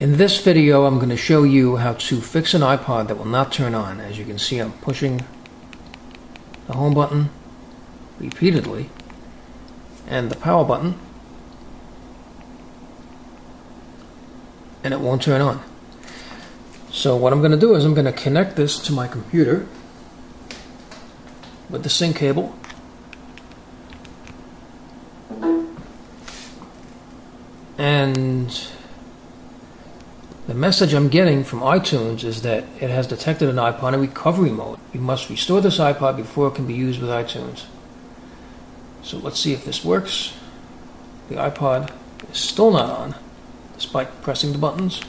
In this video, I'm going to show you how to fix an iPod that will not turn on. As you can see, I'm pushing the home button repeatedly and the power button, and it won't turn on. So what I'm going to do is I'm going to connect this to my computer with the sync cable. And the message I'm getting from iTunes is that it has detected an iPod in recovery mode. You must restore this iPod before it can be used with iTunes. So let's see if this works. The iPod is still not on, despite pressing the buttons.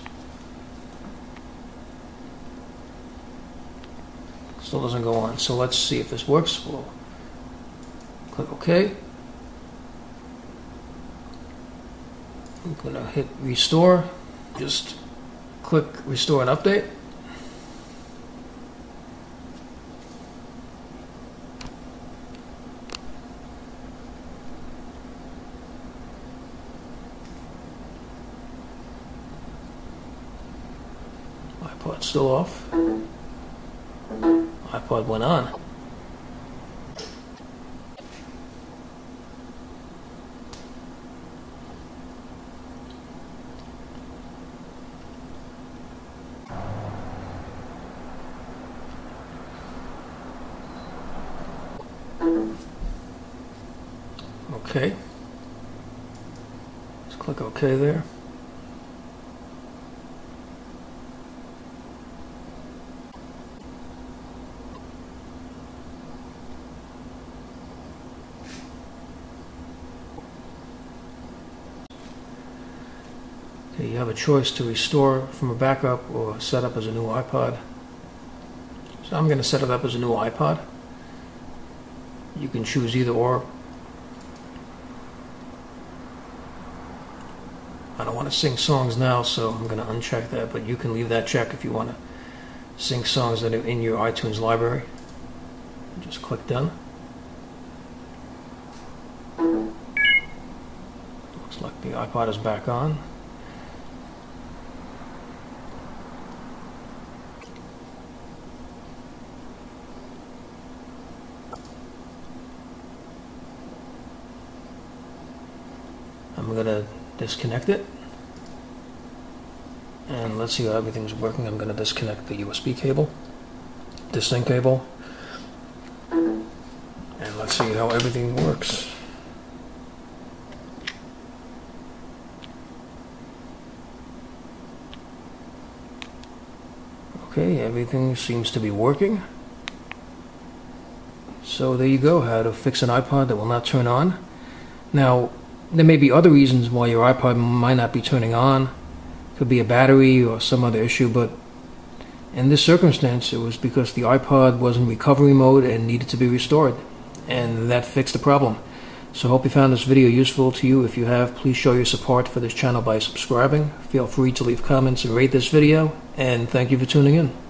Still doesn't go on. So let's see if this works. We'll click OK. I'm going to hit restore. Just click restore and update. iPod's still off. iPod went on. Okay. Let's click OK there. Okay, you have a choice to restore from a backup or set up as a new iPod. So I'm going to set it up as a new iPod. You can choose either or. I don't want to sing songs now, so I'm going to uncheck that, but you can leave that check if you want to sing songs that are in your iTunes library. Just click done. Looks like the iPod is back on. I'm going to disconnect it, and let's see how everything's working. I'm going to disconnect the USB cable, the sync cable, and let's see how everything works. Okay, everything seems to be working. So there you go, how to fix an iPod that will not turn on. Now, there may be other reasons why your iPod might not be turning on. Could be a battery or some other issue, but in this circumstance it was because the iPod was in recovery mode and needed to be restored, and that fixed the problem. So I hope you found this video useful to you. If you have, please show your support for this channel by subscribing. Feel free to leave comments and rate this video, and thank you for tuning in.